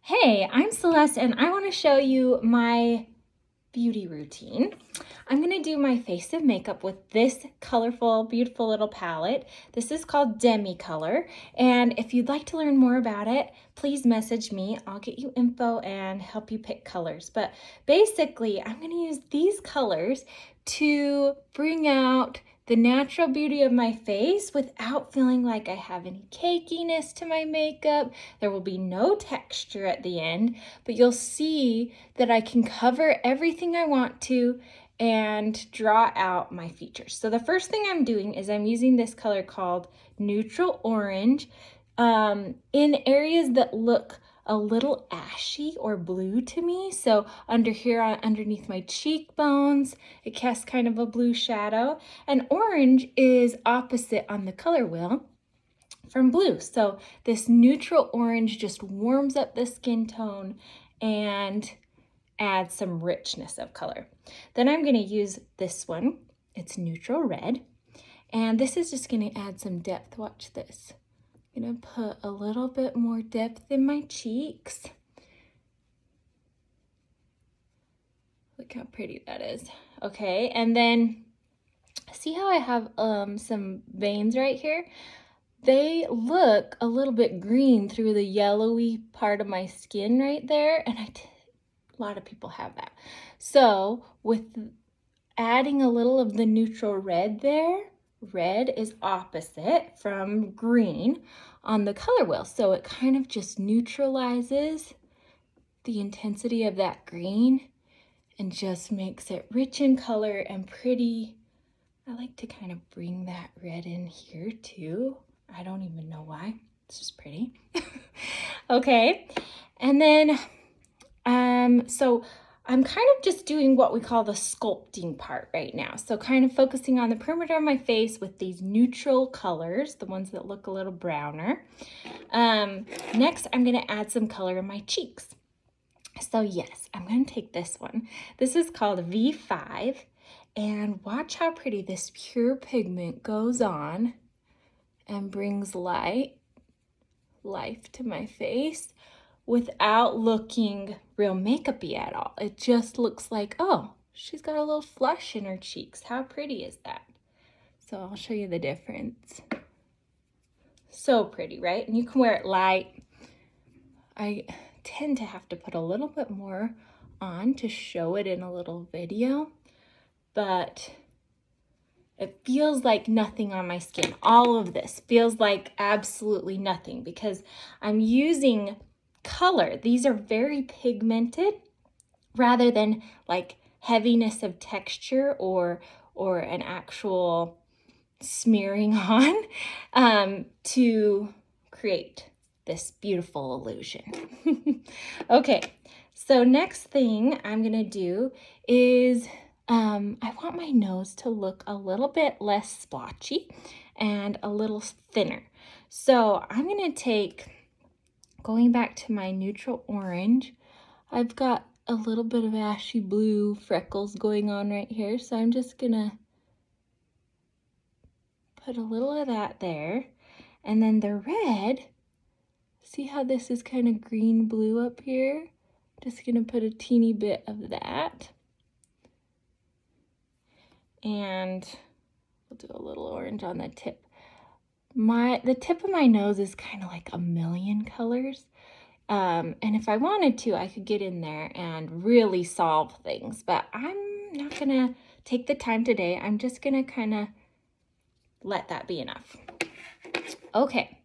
Hey, I'm Celeste and I want to show you my beauty routine. I'm going to do my face and makeup with this colorful, beautiful little palette. This is called Demi color, and if you'd like to learn more about it, please message me. I'll get you info and help you pick colors. But basically, I'm going to use these colors to bring out the natural beauty of my face without feeling like I have any cakiness to my makeup. There will be no texture at the end, but you'll see that I can cover everything I want to and draw out my features. So the first thing I'm doing is I'm using this color called Neutral Orange in areas that look a little ashy or blue to me. So under here, underneath my cheekbones, it casts kind of a blue shadow. And orange is opposite on the color wheel from blue. So this neutral orange just warms up the skin tone and adds some richness of color. Then I'm going to use this one. It's neutral red. And this is just going to add some depth. Watch this. I'm going to put a little bit more depth in my cheeks. Look how pretty that is. Okay, and then see how I have some veins right here? They look a little bit green through the yellowy part of my skin right there, and a lot of people have that. So with adding a little of the neutral red there, red is opposite from green on the color wheel. So it kind of just neutralizes the intensity of that green and just makes it rich in color and pretty. I like to kind of bring that red in here too. I don't even know why. It's just pretty. Okay. And then, so I'm kind of just doing what we call the sculpting part right now. So kind of focusing on the perimeter of my face with these neutral colors, the ones that look a little browner. Next, I'm going to add some color in my cheeks. So yes, I'm going to take this one. This is called V5. And watch how pretty this pure pigment goes on and brings life to my face without looking real makeup-y at all. It just looks like, oh, she's got a little flush in her cheeks. How pretty is that? So I'll show you the difference. So pretty, right? And you can wear it light. I tend to have to put a little bit more on to show it in a little video, but it feels like nothing on my skin. All of this feels like absolutely nothing because I'm using color. These are very pigmented rather than like heaviness of texture or an actual smearing on to create this beautiful illusion. Okay, so next thing I'm gonna do is I want my nose to look a little bit less splotchy and a little thinner. So I'm gonna take, going back to my neutral orange, I've got a little bit of ashy blue freckles going on right here. So I'm just gonna put a little of that there. And then the red, see how this is kind of green blue up here? Just gonna put a teeny bit of that. And we'll do a little orange on the tip. The tip of my nose is kind of like a million colors. And if I wanted to, I could get in there and really solve things, but I'm not gonna take the time today. I'm just gonna kind of let that be enough. Okay,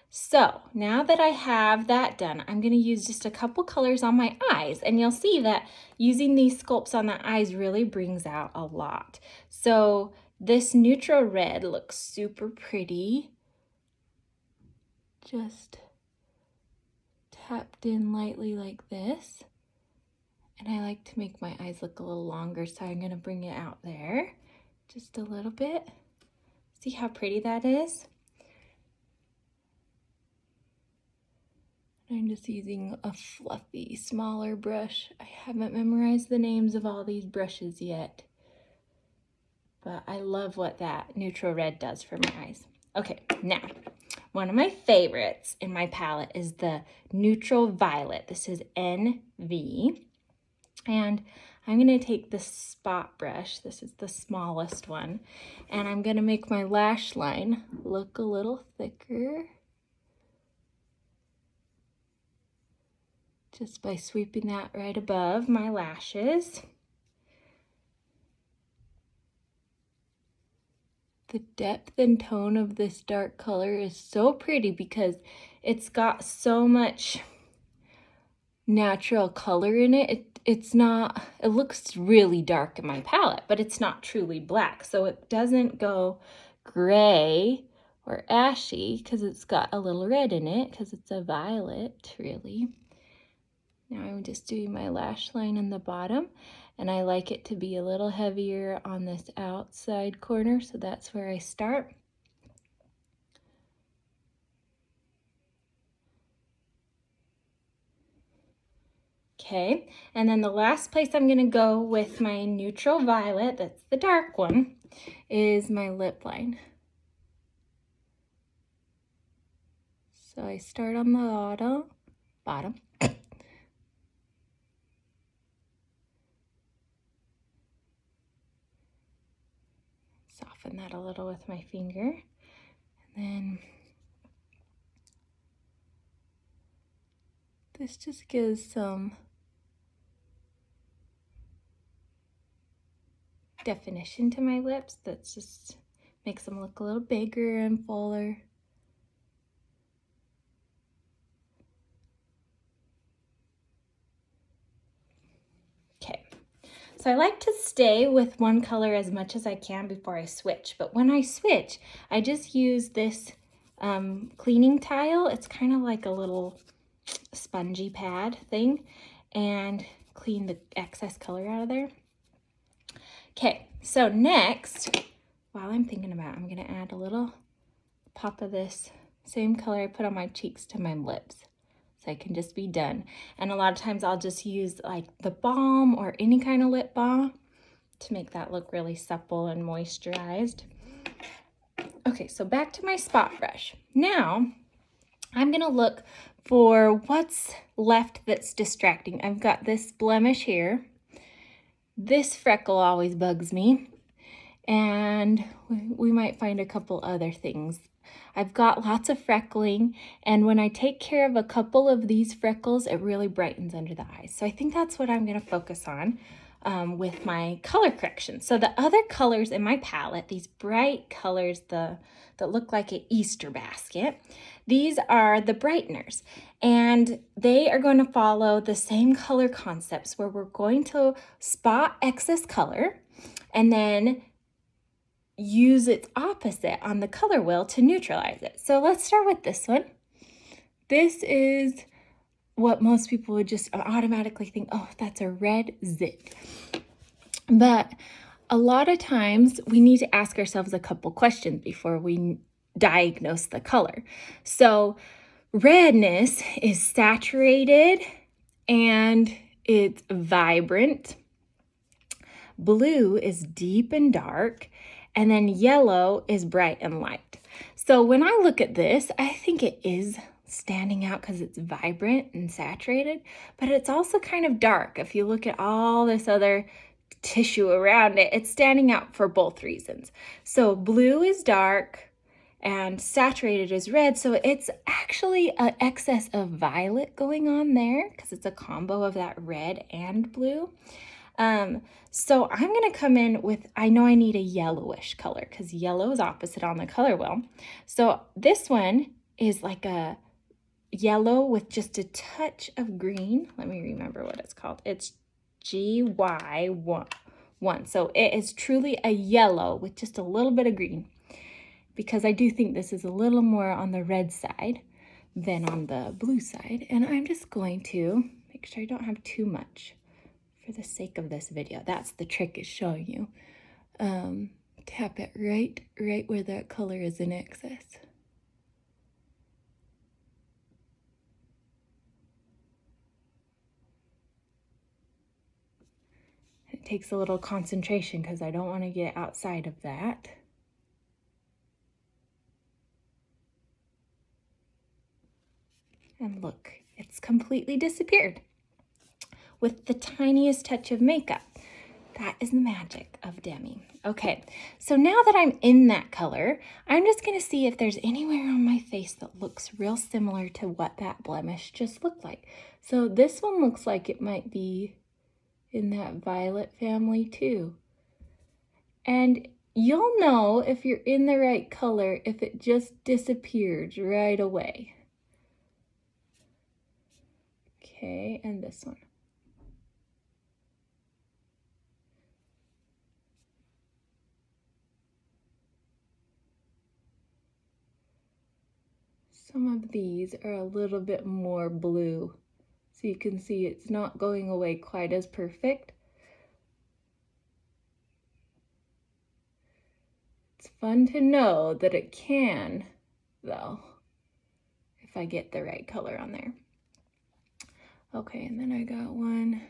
so now that I have that done, I'm gonna use just a couple colors on my eyes, and you'll see that using these sculpts on the eyes really brings out a lot. So this neutral red looks super pretty. Just tapped in lightly like this. And I like to make my eyes look a little longer, so I'm gonna bring it out there just a little bit. See how pretty that is? I'm just using a fluffy, smaller brush. I haven't memorized the names of all these brushes yet, but I love what that neutral red does for my eyes. Okay, now one of my favorites in my palette is the Neutral Violet. This is NV. And I'm going to take the spot brush. This is the smallest one. And I'm going to make my lash line look a little thicker. Just by sweeping that right above my lashes. The depth and tone of this dark color is so pretty because it's got so much natural color in it. It looks really dark in my palette, but it's not truly black. So it doesn't go gray or ashy because it's got a little red in it because it's a violet, really. Now I'm just doing my lash line in the bottom, and I like it to be a little heavier on this outside corner, so that's where I start. Okay, and then the last place I'm going to go with my Neutral Violet, that's the dark one, is my lip line. So I start on the bottom. Soften that a little with my finger. And then this just gives some definition to my lips. That just makes them look a little bigger and fuller. Okay, so I like to stay with one color as much as I can before I switch, but when I switch, I just use this cleaning tile. It's kind of like a little spongy pad thing, and clean the excess color out of there. Okay, so next, while I'm thinking about it, I'm gonna add a little pop of this same color I put on my cheeks to my lips. So I can just be done. And a lot of times I'll just use like the balm or any kind of lip balm to make that look really supple and moisturized. Okay, so back to my spot brush. Now I'm gonna look for what's left that's distracting. I've got this blemish here. This freckle always bugs me. And we might find a couple other things. I've got lots of freckling, and when I take care of a couple of these freckles, it really brightens under the eyes. So I think that's what I'm going to focus on with my color correction. So the other colors in my palette, these bright colors that look like an Easter basket, these are the Brighteners, and they are going to follow the same color concepts where we're going to spot excess color and then use its opposite on the color wheel to neutralize it. So let's start with this one. This is what most people would just automatically think, oh, that's a red zit. But a lot of times we need to ask ourselves a couple questions before we diagnose the color. So redness is saturated and it's vibrant. Blue is deep and dark. And then yellow is bright and light. So when I look at this, I think it is standing out because it's vibrant and saturated, but it's also kind of dark. If you look at all this other tissue around it, it's standing out for both reasons. So blue is dark and saturated is red. So it's actually an excess of violet going on there because it's a combo of that red and blue. So I'm going to come in with, I know I need a yellowish color because yellow is opposite on the color wheel. So this one is like a yellow with just a touch of green. Let me remember what it's called. It's GY1. So it is truly a yellow with just a little bit of green, because I do think this is a little more on the red side than on the blue side. And I'm just going to make sure I don't have too much for the sake of this video. That's the trick, is showing you. Tap it right where that color is in excess. It takes a little concentration because I don't want to get outside of that. And look, it's completely disappeared with the tiniest touch of makeup. That is the magic of Demi. Okay, so now that I'm in that color, I'm just gonna see if there's anywhere on my face that looks real similar to what that blemish just looked like. So this one looks like it might be in that violet family too. And you'll know if you're in the right color if it just disappears right away. Okay, and this one. Some of these are a little bit more blue. So you can see it's not going away quite as perfect. It's fun to know that it can, though, if I get the right color on there. Okay, and then I got one.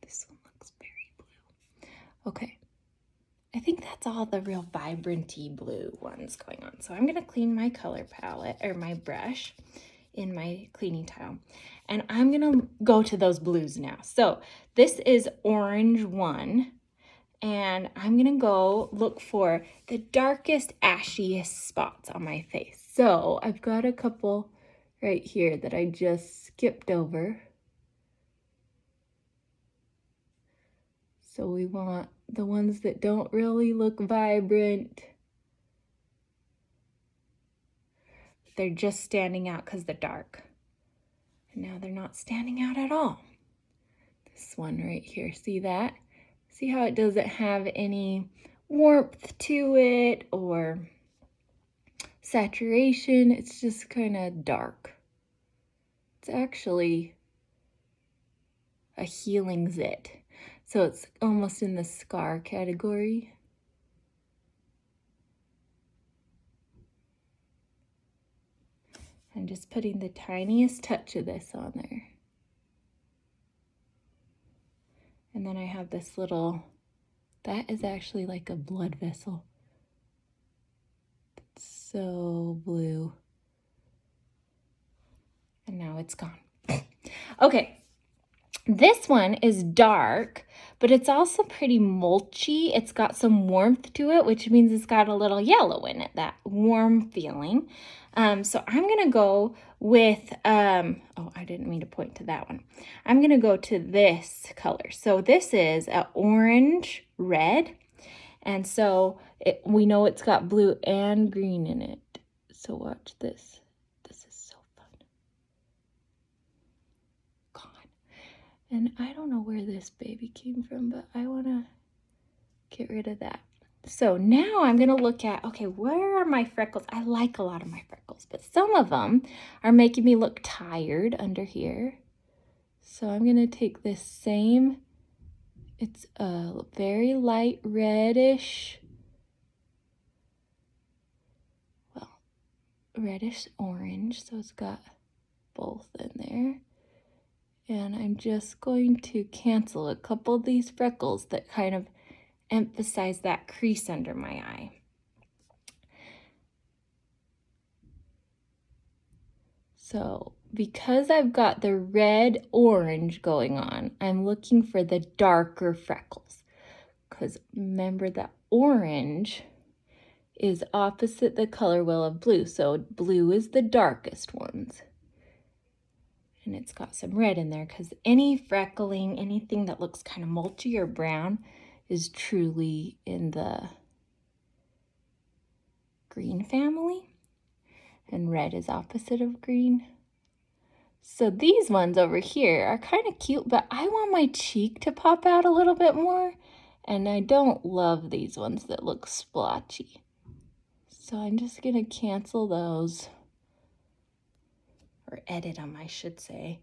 This one looks very blue. Okay, I think that's all the real vibranty blue ones going on. So I'm gonna clean my color palette, or my brush, in my cleaning tile. And I'm gonna go to those blues now. So this is orange 1. And I'm gonna go look for the darkest, ashiest spots on my face. So I've got a couple right here that I just skipped over. So we want the ones that don't really look vibrant. They're just standing out because they're dark. And now they're not standing out at all. This one right here, see that? See how it doesn't have any warmth to it or saturation? It's just kind of dark. It's actually a healing zit. So it's almost in the scar category. I'm just putting the tiniest touch of this on there. And then I have this little, that is actually like a blood vessel. It's so blue. And now it's gone. Okay, this one is dark, but it's also pretty mulchy. It's got some warmth to it, which means it's got a little yellow in it, that warm feeling. So I'm gonna go with, oh, I didn't mean to point to that one. I'm gonna go to this color. So this is an orange red. And so we know it's got blue and green in it. So watch this. This is so fun. God. And I don't know where this baby came from, but I want to get rid of that. So now I'm going to look at, okay, where are my freckles? I like a lot of my freckles, but some of them are making me look tired under here. So I'm going to take this same, it's a very light reddish, well, reddish orange. So it's got both in there. And I'm just going to cancel a couple of these freckles that kind of emphasize that crease under my eye. So because I've got the red orange going on, I'm looking for the darker freckles. Because remember that orange is opposite the color wheel of blue. So blue is the darkest ones. And it's got some red in there because any freckling, anything that looks kind of mulchy or brown is truly in the green family. And red is opposite of green. So these ones over here are kind of cute, but I want my cheek to pop out a little bit more. And I don't love these ones that look splotchy. So I'm just going to cancel those. Or edit them, I should say.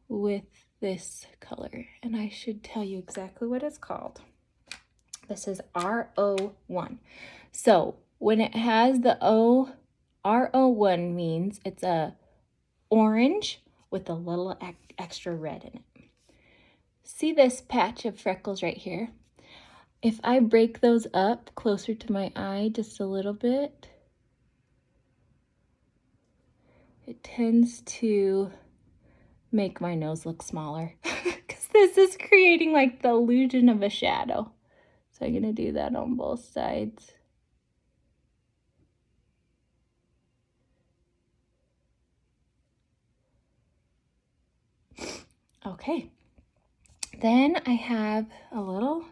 With this color. And I should tell you exactly what it's called. This is R01. So when it has the O, R01 means it's a orange with a little extra red in it. See this patch of freckles right here? if I break those up closer to my eye just a little bit, it tends to make my nose look smaller because this is creating like the illusion of a shadow. So I'm gonna do that on both sides. Okay, then I have a little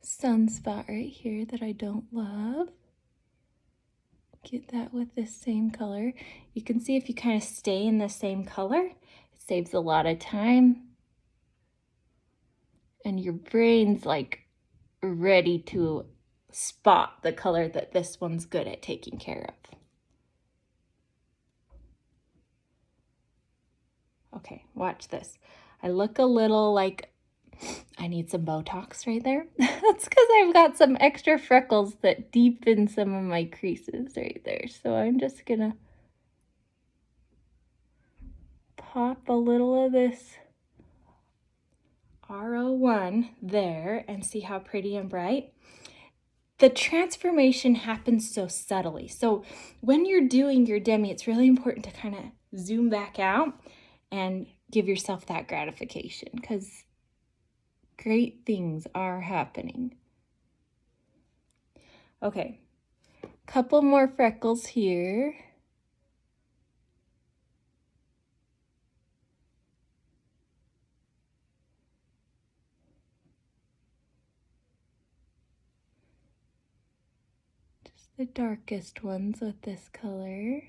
sunspot right here that I don't love. Get that with this same color. You can see if you kind of stay in the same color, it saves a lot of time. And your brain's like ready to spot the color that this one's good at taking care of. Okay, watch this. I look a little like I need some Botox right there. That's because I've got some extra freckles that deepen some of my creases right there. So I'm just gonna pop a little of this R01 there and see how pretty and bright. The transformation happens so subtly. So when you're doing your Demi, it's really important to kind of zoom back out and give yourself that gratification because great things are happening. Okay, couple more freckles here. Just the darkest ones with this color.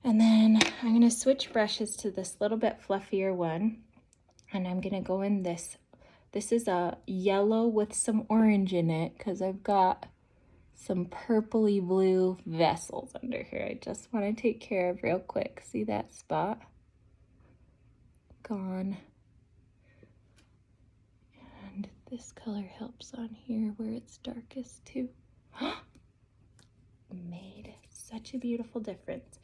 And then I'm going to switch brushes to this little bit fluffier one. And I'm going to go in this. This is a yellow with some orange in it because I've got some purpley blue vessels under here. I just want to take care of real quick. See that spot? Gone. And this color helps on here where it's darkest too. Made such a beautiful difference.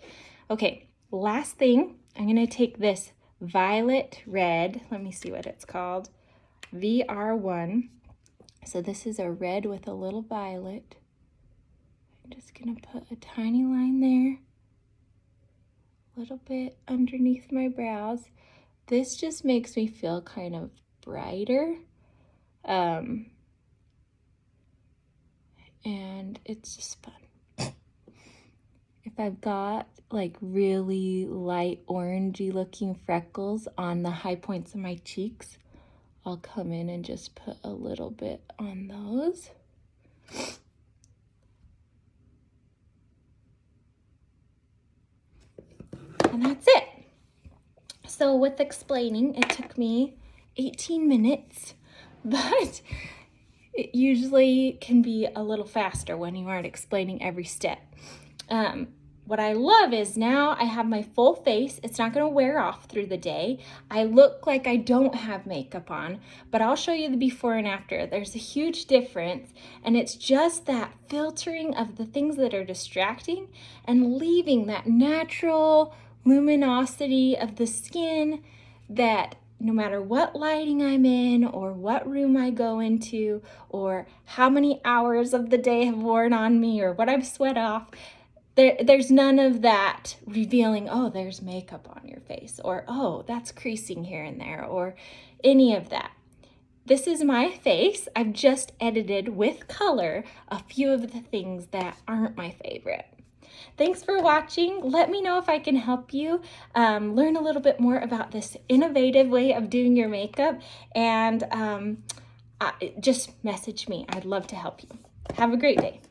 Okay, last thing, I'm going to take this violet red. Let me see what it's called. VR1. So this is a red with a little violet. I'm just going to put a tiny line there. A little bit underneath my brows. This just makes me feel kind of brighter. And it's just fun. If I've got like really light orangey looking freckles on the high points of my cheeks, I'll come in and just put a little bit on those. And that's it. So with explaining, it took me 18 minutes, but it usually can be a little faster when you aren't explaining every step. What I love is now I have my full face. It's not going to wear off through the day. I look like I don't have makeup on, but I'll show you the before and after. There's a huge difference, and it's just that filtering of the things that are distracting and leaving that natural luminosity of the skin that no matter what lighting I'm in or what room I go into or how many hours of the day have worn on me or what I've sweat off, there's none of that revealing, oh, there's makeup on your face, or oh, that's creasing here and there, or any of that. This is my face. I've just edited with color a few of the things that aren't my favorite. Thanks for watching. Let me know if I can help you learn a little bit more about this innovative way of doing your makeup, and just message me. I'd love to help you. Have a great day.